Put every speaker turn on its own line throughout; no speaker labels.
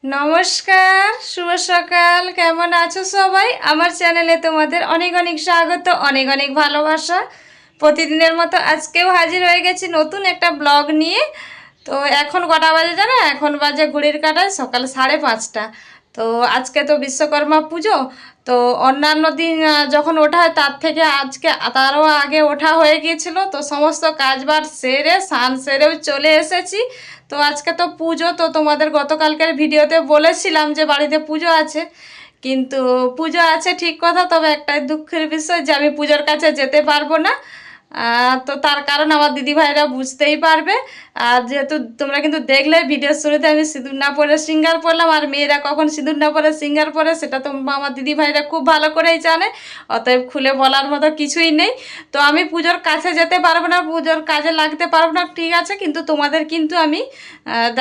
নমস্কার, শুভ সকাল। কেমন আছো সবাই? আমার চ্যানেলে তোমাদের অনেক অনেক স্বাগত, অনেক অনেক ভালোবাসা। প্রতিদিনের মতো আজকেও হাজির হয়ে গেছি নতুন একটা ব্লগ নিয়ে। তো এখন কটা বাজে জানো? এখন বাজে ঘড়ির কাঁটায় সকাল 5:30। তো আজকে তো বিশ্বকর্মা পুজো। তো অন্যান্য দিন যখন ওঠা হয় তার থেকে আজকে তারও আগে ওঠা হয়ে গিয়েছিল। তো সমস্ত কাজবাজ সেরে স্নান সেরেও চলে এসেছি। তো আজকে তো পুজো, তো তোমাদের গতকালকের ভিডিওতে বলেছিলাম যে বাড়িতে পুজো আছে। কিন্তু পুজো আছে ঠিক কথা, তবে একটাই দুঃখের বিষয় যে আমি পুজোর কাছে যেতে পারবো না। তো তার কারণ আমার দিদিভাইরা বুঝতেই পারবে। আর যেহেতু তোমরা কিন্তু দেখলে ভিডিওর শুরুতে আমি সিঁদুর না পরে সিঙ্গার পরলাম, আর মেয়েরা কখন সিঁদুর না পরে সিঙ্গার পরে সেটা তো আমার দিদিভাইরা খুব ভালো করেই জানে। অতএব খুলে বলার মতো কিছুই নেই। তো আমি পুজোর কাছে যেতে পারবো না, পুজোর কাজে লাগতে পারবো না, ঠিক আছে, কিন্তু তোমাদের কিন্তু আমি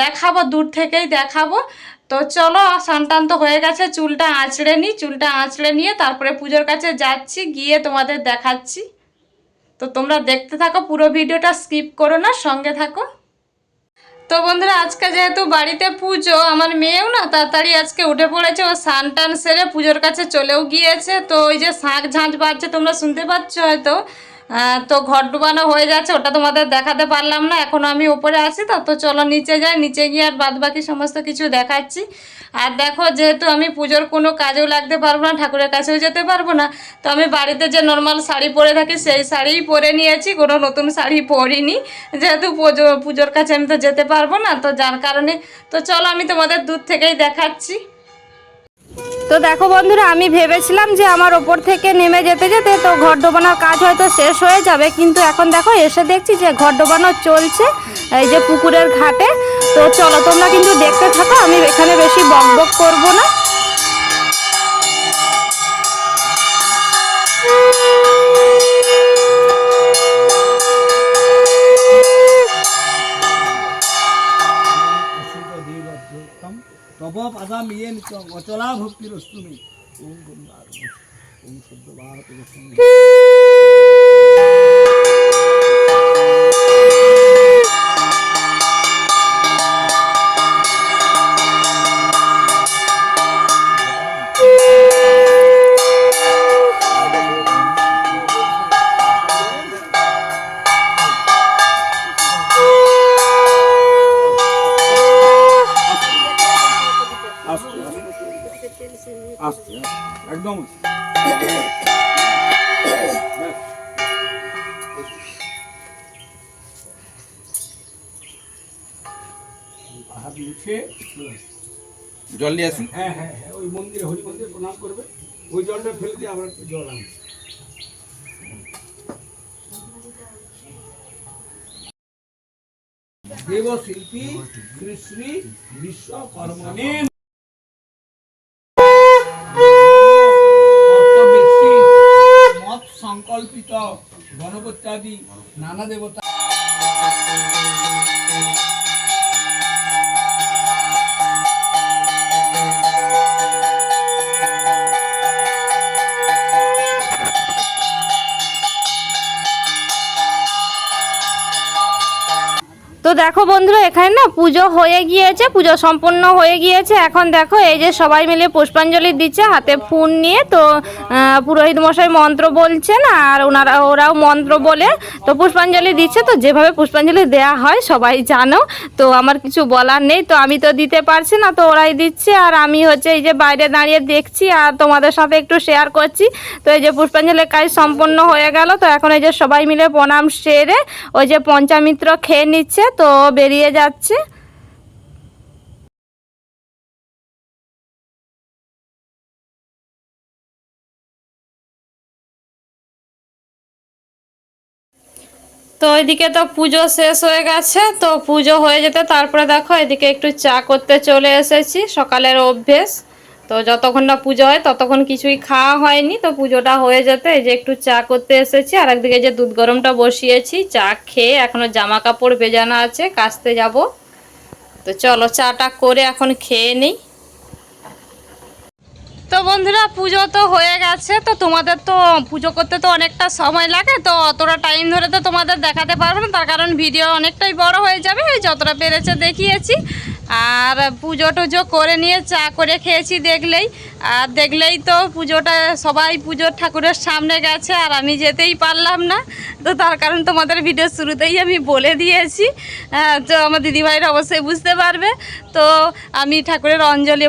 দেখাবো, দূর থেকেই দেখাবো। তো চলো, স্নান টান তো হয়ে গেছে, চুলটা আঁচড়ে নিই, চুলটা আঁচড়ে নিয়ে তারপরে পুজোর কাছে যাচ্ছি, গিয়ে তোমাদের দেখাচ্ছি। তো তোমরা দেখতে থাকো, পুরো ভিডিওটা স্কিপ করো না, সঙ্গে থাকো। তো বন্ধুরা, আজকে যেহেতু বাড়িতে পুজো, আমার মেয়েও না তাড়াতাড়ি আজকে উঠে পড়েছে, ও স্নান টান সেরে পুজোর কাছে চলেও গিয়েছে। তো ওই যে শাঁখ ঝাঁঝ বাজছে, তোমরা শুনতে পাচ্ছ হয়তো। তো ঘর ডুবানো হয়ে যাচ্ছে, ওটা তোমাদের দেখাতে পারলাম না, এখনও আমি ওপরে আছি। তো চলো নিচে যাই, নিচে গিয়ে আর বাদ বাকি সমস্ত কিছু দেখাচ্ছি। আর দেখো, যেহেতু আমি পুজোর কোনো কাজেও লাগতে পারবো না, ঠাকুরের কাছেও যেতে পারবো না, তো আমি বাড়িতে যে নর্মাল শাড়ি পরে থাকি সেই শাড়িই পরে নিয়েছি, কোনো নতুন শাড়ি পরিনি। যেহেতু পুজোর কাছে আমি তো যেতে পারবো না, তো যার কারণে। তো চলো আমি তোমাদের দূর থেকেই দেখাচ্ছি। তো দেখো বন্ধুরা, আমি ভেবেছিলাম যে আমার ওপর থেকে নেমে যেতে যেতে তো ঘর ডোবানোর কাজ হয়তো শেষ হয়ে যাবে, কিন্তু এখন দেখো এসে দেখছি যে ঘর ডোবানো চলছে এই যে পুকুরের ঘাটে। তো চলো তোমরা কিন্তু দেখতে থাকো, আমি এখানে বেশি বক বক করবো না।
তব পাদাম ইয়ে অচলা ভক্তিরস্তু মে ওম গঙ্গা ওম শব্দ ভারত একদম
জল নিয়ে আসি।
হ্যাঁ হ্যাঁ হ্যাঁ, ওই মন্দিরে হরি মন্দিরে প্রণাম করবে, ওই জলটা ফেলে দিয়ে আমরা জল আনবো। দেবশিল্পী শ্রী শ্রী বিশ্বকর্মণে মত সংকল্পিত গণপত্যাদি নানা দেবতা।
তো দেখো বন্ধুরা, এখানে না পুজো হয়ে গিয়েছে, পুজো সম্পূর্ণ হয়ে গিয়েছে। এখন দেখো এই যে সবাই মিলে পুষ্পাঞ্জলি দিচ্ছে হাতে ফুল নিয়ে। তো পুরোহিত মশাই মন্ত্র বলছেন আর ওরাও মন্ত্র বলে তো পুষ্পাঞ্জলি দিচ্ছে। তো যেভাবে পুষ্পাঞ্জলি দেয়া হয় সবাই জানো, তো আমার কিছু বলার নেই। তো আমি তো দিতে পারছি না, তো ওরাই দিচ্ছে, আর আমি হচ্ছে এই যে বাইরে দাঁড়িয়ে দেখছি আর তোমাদের সাথে একটু শেয়ার করছি। তো এই যে পুষ্পাঞ্জলির কাজ সম্পন্ন হয়ে গেল। তো এখন এই যে সবাই মিলে প্রণাম সেরে ওই যে পঞ্চামৃত খেয়ে নিচ্ছে, তো বেরিয়ে যাচ্ছে। তো ওইদিকে তো পুজো শেষ হয়ে গেছে, তো পুজো হয়ে যেতে তারপরে দেখো এদিকে একটু চা করতে চলে এসেছি, সকালের অভ্যেস। তো যতক্ষণ না পুজো হয় ততক্ষণ কিছুই খাওয়া হয়নি, তো পুজোটা হয়ে যেতে এই যে একটু চা করতে এসেছি। আর একদিকে যে দুধ গরমটা বসিয়েছি, চা খেয়ে এখনো জামা কাপড় ভেজানো আছে, কাচতে যাব। তো চলো চাটা করে এখন খেয়ে নিই। তো বন্ধুরা, পুজো তো হয়ে গেছে। তো তোমাদের তো পুজো করতে তো অনেকটা সময় লাগে, তো অতটা টাইম ধরে তো তোমাদের দেখাতে পারবো না, তার কারণ ভিডিও অনেকটাই বড় হয়ে যাবে। ওই যতটা পেরেছে দেখিয়েছি। আর পুজো টুজো করে নিয়ে চা করে খেয়েছি দেখলেই তো পুজোটা সবাই পুজোর ঠাকুরের সামনে গেছে আর আমি যেতেই পারলাম না। তো তার কারণ তোমাদের ভিডিও শুরুতেই আমি বলে দিয়েছি, তো আমার দিদিভাইরা অবশ্যই বুঝতে পারবে। তো আমি ঠাকুরের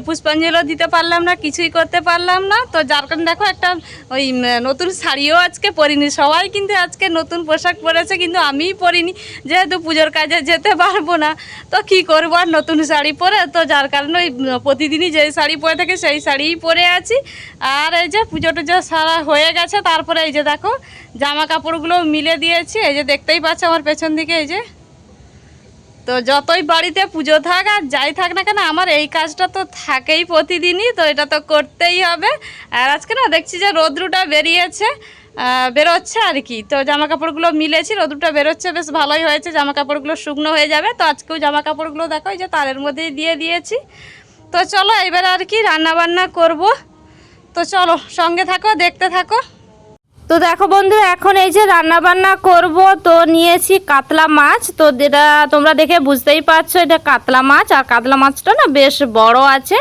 পুষ্পাঞ্জলিও দিতে পারলাম না, কিছুই করতে পারলাম না। তো যার কারণে দেখো একটা ওই নতুন শাড়িও আজকে পরিনি, সবাই কিন্তু আজকে নতুন পোশাক পরেছে কিন্তু আমিই পরিনি, যেহেতু পুজোর কাজে যেতে পারবো না। তো কি করবো আর নতুন শাড়ি পরে, তো যার কারণে ওই প্রতিদিনই যে শাড়ি পরে থাকে সেই শাড়িই পরে আছি। আর এই যে পুজো টুজো সারা হয়ে গেছে, তারপরে এই যে দেখো জামা কাপড়গুলো মিলে দিয়েছি, এই যে দেখতেই পাচ্ছ আমার পেছন দিকে এই যে। তো যতই বাড়িতে পুজো থাক আর যাই থাক না কেন আমার এই কাজটা তো থাকেই প্রতিদিনই, তো এটা তো করতেই হবে। আর আজকে না দেখছি যে রৌদ্রটা বেরোচ্ছে আর কি, তো জামা কাপড়গুলো মিলেছি, রৌদ্রটা বেরোচ্ছে, বেশ ভালোই হয়েছে, জামা কাপড়গুলো শুকনো হয়ে যাবে। তো আজকেও জামা কাপড়গুলো দেখো এই যে তারের মধ্যেই দিয়ে দিয়েছি। তো চলো এবার আর কি রান্না বান্না করব, তো চলো সঙ্গে থাকো, দেখতে থাকো। তো দেখো বন্ধুরা এখন এই যে রান্না বান্না করব, তো নিয়েছি কাতলা মাছ। তো যেটা তোমরা দেখে বুঝতেই পারছো এটা কাতলা মাছ, আর কাতলা মাছটা না বেশ বড় আছে।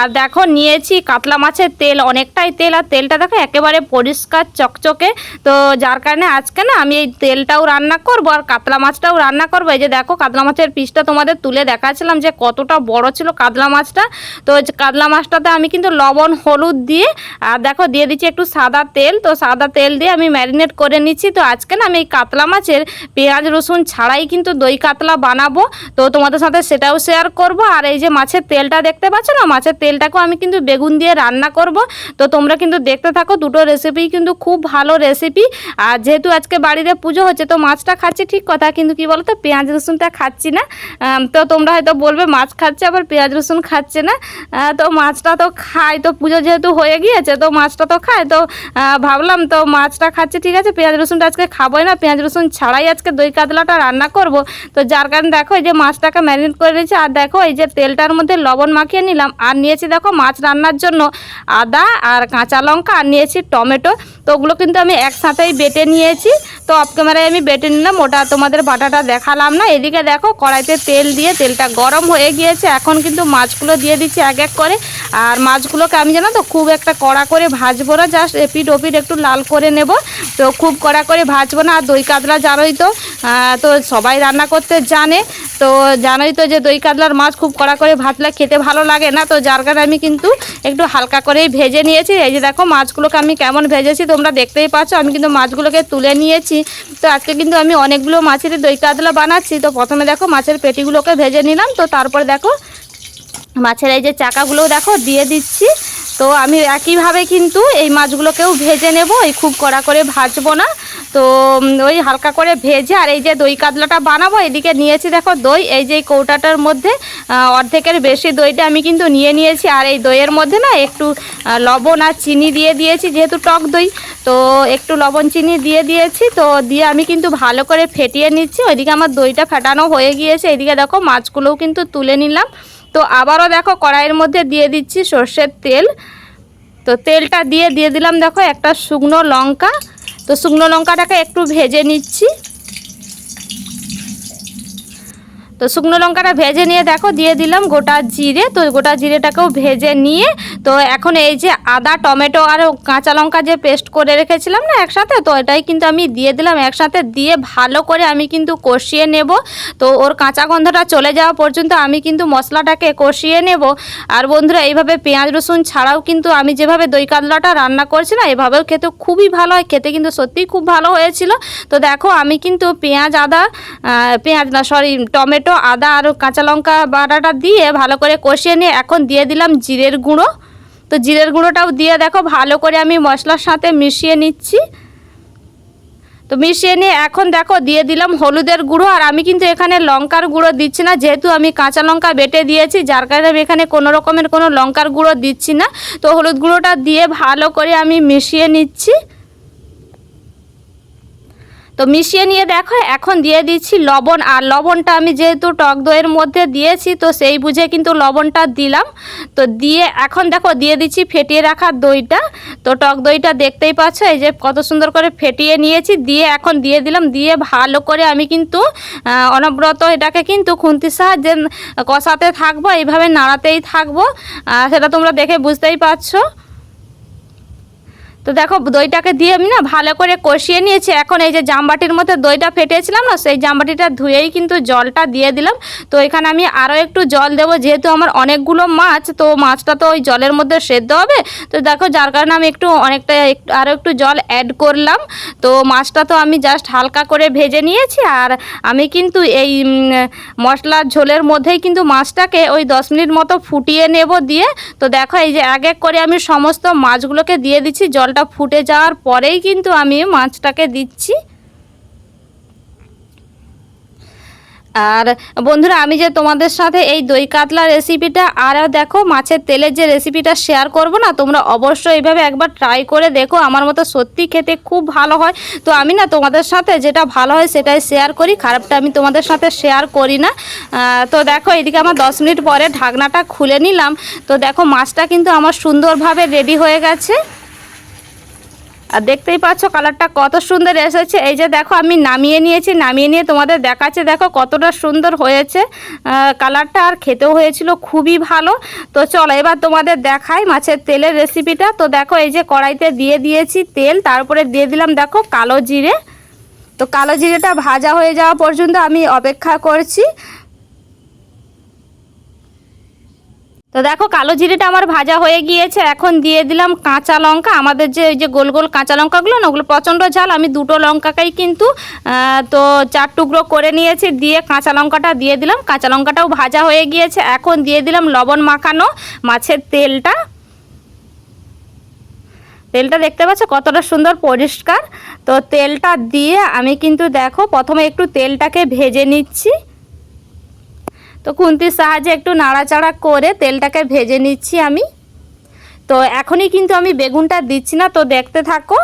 আর দেখো নিয়েছি কাতলা মাছের তেল, অনেকটাই তেল, আর তেলটা দেখো একেবারে পরিষ্কার চকচকে। তো যার কারণে আজকে না আমি এই তেলটাও রান্না করব আর কাতলা মাছটাও রান্না করব। এই যে দেখো কাতলা মাছের পিসটা তোমাদের তুলে দেখাচ্ছিলাম যে কতটা বড় ছিল কাতলা মাছটা। তো কাতলা মাছটাতে আমি কিন্তু লবণ হলুদ দিয়ে আর দেখো দিয়ে দিচ্ছি একটু সাদা তেল। তো সাদা তেল দিয়ে আমি ম্যারিনেট করে নিচ্ছি। তো আজকে না আমি এই কাতলা মাছের পেঁয়াজ রসুন ছাড়াই কিন্তু দই কাতলা বানাবো, তো তোমাদের সাথে সেটাও শেয়ার করব। আর এই যে মাছের তেলটা দেখতে পাচ্ছ না, মাছের তেলটাকেও আমি কিন্তু বেগুন দিয়ে রান্না করব। তো তোমরা কিন্তু দেখতে থাকো, দুটো রেসিপি কিন্তু খুব ভালো রেসিপি। আর যেহেতু আজকে বাড়িতে পুজো হচ্ছে তো মাছটা খাচ্ছি ঠিক কথা, কিন্তু কি বলো তো পেঁয়াজ রসুনটা খাচ্ছি না। তো তোমরা হয়তো বলবে মাছ খাচ্ছে আবার পেঁয়াজ রসুন খাচ্ছে না, তো মাছটা তো খাই, তো পুজো যেহেতু হয়ে গিয়েছে তো মাছটা তো খায়, তো ভাবলাম তো মাছটা খাচ্ছে ঠিক আছে, পেঁয়াজ রসুনটা আজকে খাবোই না, পেঁয়াজ রসুন ছাড়াই আজকে দই কাতলাটা রান্না করব। তো যার কারণে দেখো এই যে মাছটাকে ম্যারিনেট করে নিয়েছি, আর দেখো এই যে তেলটার মধ্যে লবণ মাখিয়ে নিলাম, আর নিয়েছি দেখো মাছ রান্নার জন্য আদা আর কাঁচা লঙ্কা, আর নিয়েছি টমেটো। তো ওগুলো কিন্তু আমি একসাথেই বেটে নিয়েছি। তো অফ ক্যামেরায় আমি বেটে নিলাম, ওটা তোমাদের বাটাটা দেখালাম না। এদিকে দেখো কড়াইতে তেল দিয়ে তেলটা গরম হয়ে গিয়েছে, এখন কিন্তু মাছগুলো দিয়ে দিচ্ছি এক এক করে। আর মাছগুলোকে আমি জানো তো খুব একটা কড়া করে ভাজবো না, জাস্ট এপিট ওপিট একটু লাল করে নেব, তো খুব কড়া করে ভাজবো না। আর দই কাতলা জানোই তো, তো সবাই রান্না করতে জানে, তো জানোই তো যে দই কাতলার মাছ খুব কড়া করে ভাজলে খেতে ভালো লাগে না। তো যার কারণে আমি কিন্তু একটু হালকা করেই ভেজে নিয়েছি। এই যে দেখো মাছগুলোকে আমি কেমন ভেজেছি তোমরা দেখতেই পাচ্ছ, আমি কিন্তু মাছগুলোকে তুলে নিয়েছি। তো আজকে কিন্তু আমি অনেকগুলো মাছের দই কাতলা বানাচ্ছি। তো প্রথমে দেখো মাছের পেটিগুলোকে ভেজে নিলাম, তো তারপরে দেখো মাছের এই যে চাকাগুলো দেখো দিয়ে দিচ্ছি। তো আমি একইভাবে কিন্তু এই মাছগুলোকেও ভেজে নেব, এই খুব কড়া করে ভাজবো না, তো ওই হালকা করে ভেজে। আর এই যে দই কাতলাটা বানাবো এদিকে নিয়েছি দেখো দই, এই যে কৌটাটার মধ্যে অর্ধেকের বেশি দইটা আমি কিন্তু নিয়েছি। আর এই দইয়ের মধ্যে না একটু লবণ আর চিনি দিয়ে দিয়েছি, যেহেতু টক দই তো একটু লবণ চিনি দিয়ে দিয়েছি। তো দিয়ে আমি কিন্তু ভালো করে ফেটিয়ে নিচ্ছি। ওইদিকে আমার দইটা ফেটানো হয়ে গিয়েছে, এইদিকে দেখো মাছগুলোও কিন্তু তুলে নিলাম। তো আবারও দেখো কড়াইয়ের মধ্যে দিয়ে দিচ্ছি সর্ষের তেল। তো তেলটা দিয়ে দিলাম দেখো একটা শুকনো লঙ্কা। তো শুকনো লঙ্কাটাকে একটু ভেজে নিচ্ছি। তো শুকনো লঙ্কাটা ভেজে নিয়ে দেখো দিয়ে দিলাম গোটা জিরে। তো গোটা জিরেটাকেও ভেজে নিয়ে তো এখন এই যে আদা টমেটো আর কাঁচা লঙ্কা যে পেস্ট করে রেখেছিলাম না একসাথে, তো এটাই কিন্তু আমি দিয়ে দিলাম একসাথে, দিয়ে ভালো করে আমি কিন্তু কষিয়ে নেব। তো ওর কাঁচা গন্ধটা চলে যাওয়া পর্যন্ত আমি কিন্তু মশলাটাকে কষিয়ে নেব। আর বন্ধুরা এইভাবে পেঁয়াজ রসুন ছাড়াও কিন্তু আমি যেভাবে দই কাতলাটা রান্না করছি না এভাবেও খেতে খুবই ভালো হয়, খেতে কিন্তু সত্যিই খুব ভালো হয়েছিল। তো দেখো আমি কিন্তু টমেটো আদা আর কাঁচা লঙ্কা বাটাটা দিয়ে ভালো করে কষিয়ে নিয়ে এখন দিয়ে দিলাম জিরের গুঁড়ো। তো জিরের গুঁড়োটাও দিয়ে দেখো ভালো করে আমি মশলার সাথে মিশিয়ে নিচ্ছি। তো মিশিয়ে নিয়ে এখন দেখো দিয়ে দিলাম হলুদের গুঁড়ো। আর আমি কিন্তু এখানে লঙ্কার গুঁড়ো দিচ্ছি না, যেহেতু আমি কাঁচা লঙ্কা বেটে দিয়েছি যার কারণে আমি এখানে কোনো রকমের কোনো লঙ্কার গুঁড়ো দিচ্ছি না। তো হলুদ গুঁড়োটা দিয়ে ভালো করে আমি মিশিয়ে নিচ্ছি। তো মিশিয়ে নিয়ে দেখো এখন দিয়ে দিচ্ছি লবণ, আর লবণটা আমি যেহেতু টক দইয়ের মধ্যে দিয়েছি তো সেই বুঝে কিন্তু লবণটা দিলাম। তো দিয়ে এখন দেখো দিয়ে দিচ্ছি ফেটিয়ে রাখা দইটা। তো টক দইটা দেখতেই পাচ্ছ এই যে কত সুন্দর করে ফেটিয়ে নিয়েছি, দিয়ে এখন দিয়ে দিলাম। দিয়ে ভালো করে আমি কিন্তু অনবরত এটাকে কিন্তু খুন্তির সাহায্যে কষাতে থাকবো, এইভাবে নাড়াতেই থাকবো, সেটা তোমরা দেখে বুঝতেই পারছো। তো দেখো দইটাকে দিয়ে আমি না ভালো করে কষিয়ে নিয়েছি। এখন এই যে জামবাটির মধ্যে দইটা ফেটেছিলাম না, সেই জামবাটিটা ধুয়েই কিন্তু জলটা দিয়ে দিলাম। তো এখানে আমি আরও একটু জল দেবো, যেহেতু আমার অনেকগুলো মাছ, তো মাছটা তো ওই জলের মধ্যে সেদ্ধ হবে। তো দেখো যার কারণে আমি আরও একটু জল অ্যাড করলাম। তো মাছটা তো আমি জাস্ট হালকা করে ভেজে নিয়েছি, আর আমি কিন্তু এই মশলার ঝোলের মধ্যেই কিন্তু মাছটাকে ওই 10 মিনিট মতো ফুটিয়ে নেব। দিয়ে তো দেখো এই যে এক এক করে আমি সমস্ত মাছগুলোকে দিয়ে দিচ্ছি। জলটা ফুটে যাওয়ার পরেই কিন্তু আমি মাছটাকে দিচ্ছি। আর বন্ধুরা আমি যে তোমাদের সাথে এই দই কাতলা রেসিপিটা আর দেখো মাছের তেলের যে রেসিপিটা শেয়ার করব না, তোমরা অবশ্যই এইভাবে একবার ট্রাই করে দেখো। আমার মতো সত্যি খেতে খুব ভালো হয়। তো আমি না তোমাদের সাথে যেটা ভালো হয় সেটাই শেয়ার করি, খারাপটা আমি তোমাদের সাথে শেয়ার করি না। তো দেখো এদিকে আমার 10 মিনিট পরে ঢাকনাটা খুলে নিলাম। তো দেখো মাছটা কিন্তু আমার সুন্দরভাবে রেডি হয়ে গেছে, আর দেখতেই পাচ্ছ কালারটা কত সুন্দর এসেছে। এই যে দেখো আমি নামিয়ে নিয়েছি, নামিয়ে নিয়ে তোমাদের দেখাচ্ছে দেখো কতটা সুন্দর হয়েছে কালারটা, আর খেতেও হয়েছিল খুবই ভালো। তো চলো এবার তোমাদের দেখাই মাছের তেলের রেসিপিটা। তো দেখো এই যে কড়াইতে দিয়ে দিয়েছি তেল, তারপরে দিয়ে দিলাম দেখো কালো জিরে। তো কালো জিরেটা ভাজা হয়ে যাওয়া পর্যন্ত আমি অপেক্ষা করছি। তো দেখো কালো জিরেটা আমার ভাজা হয়ে গিয়েছে। এখন দিয়ে দিলাম কাঁচা লঙ্কা। আমাদের যে ওই যে গোল গোল কাঁচা লঙ্কাগুলো না, ওগুলো প্রচণ্ড ঝাল, আমি 2টো লঙ্কাকেই কিন্তু তো 4 টুকরো করে নিয়েছি। দিয়ে কাঁচা লঙ্কাটা দিয়ে দিলাম, কাঁচা লঙ্কাটাও ভাজা হয়ে গিয়েছে। এখন দিয়ে দিলাম লবণ মাখানো মাছের তেলটা। তেলটা দেখতে পাচ্ছ কতটা সুন্দর পরিষ্কার। তো তেলটা দিয়ে আমি কিন্তু দেখো প্রথমে একটু তেলটাকে ভেজে নিচ্ছি। তো খুন্তির সাহায্যে একটু নাড়াচাড়া করে তেলটাকে ভেজে নিচ্ছি আমি। তো এখনই কিন্তু আমি বেগুনটা দিচ্ছি না, তো দেখতে থাকো।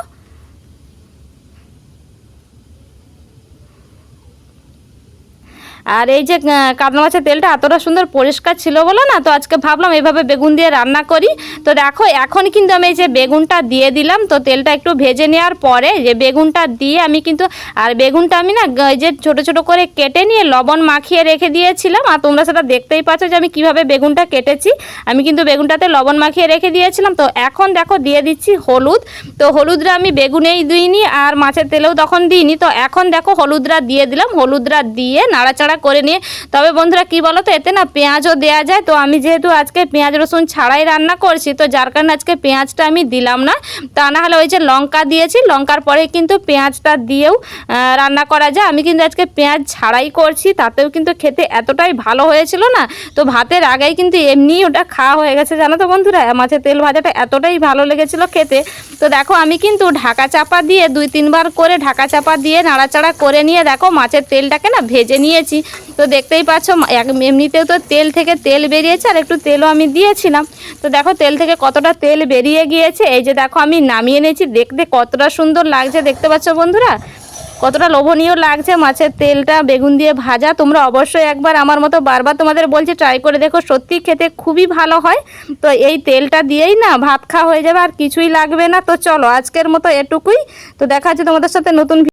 আর এই যে কাতলা মাছের তেলটা এতটা সুন্দর পরিষ্কার ছিল বলে না, তো আজকে ভাবলাম এইভাবে বেগুন দিয়ে রান্না করি। তো দেখো এখন কিন্তু আমি এই যে বেগুনটা দিয়ে দিলাম। তো তেলটা একটু ভেজে নেওয়ার পরে যে বেগুনটা দিয়ে আমি কিন্তু, আর বেগুনটা আমি না এই যে ছোটো ছোটো করে কেটে নিয়ে লবণ মাখিয়ে রেখে দিয়েছিলাম। আর তোমরা সেটা দেখতেই পাচ্ছ যে আমি কিভাবে বেগুনটা কেটেছি। আমি কিন্তু বেগুনটাতে লবণ মাখিয়ে রেখে দিয়েছিলাম। তো এখন দেখো দিয়ে দিচ্ছি হলুদ। তো হলুদটা আমি বেগুনেই দিইনি আর মাছের তেলেও তখন দিইনি। তো এখন দেখো হলুদটা দিয়ে দিলাম, হলুদটা দিয়ে নাড়াচাড়া করে নিয়ে, তবে বন্ধুরা কি বলো তো, এতে না পেঁয়াজও দেওয়া যায়। তো আমি যেহেতু আজকে পেঁয়াজ রসুন ছাড়াই রান্না করছি, তো যার কারণে আজকে পেঁয়াজটা আমি দিলাম না। তা না হলে ওই যে লঙ্কা দিয়েছি, লঙ্কার পরে কিন্তু পেঁয়াজটা দিয়েও রান্না করা যায়। আমি কিন্তু আজকে পেঁয়াজ ছাড়াই করছি, তাতেও কিন্তু খেতে এতটাই ভালো হয়েছিল না। তো ভাতের আগেই কিন্তু এমনি ওটা খাওয়া হয়ে গেছে, জানো তো বন্ধুরা। মাছের তেল ভাজাটা এতটাই ভালো লেগেছিল খেতে। তো দেখো আমি কিন্তু ঢাকা চাপা দিয়ে 2-3 বার করে ঢাকা চাপা দিয়ে নাড়াচাড়া করে নিয়ে দেখো মাছের তেলটাকে না ভেজে নিয়েছি। তো দেখতেই পাচ্ছ এমনিতেও তো তেল থেকে তেল বেরিয়েছে, আর একটু তেলও আমি দিয়েছিলাম। তো দেখো তেল থেকে কতটা তেল বেরিয়ে গিয়েছে। এই যে দেখো আমি নামিয়ে নিয়েছি, দেখতে কতটা সুন্দর লাগছে দেখতে পাচ্ছ বন্ধুরা, কতটা লোভনীয় লাগছে মাছের তেলটা বেগুন দিয়ে ভাজা। তোমরা অবশ্যই একবার আমার মতো বারবার তোমাদের বলছি ট্রাই করে দেখো, সত্যি খেতে খুবই ভালো হয়। তো এই তেলটা দিয়েই না ভাত খাওয়া হয়ে যাবে, আর কিছুই লাগবে না। তো চলো আজকের মতো এটুকুই। তো দেখা হচ্ছে তোমাদের সাথে নতুন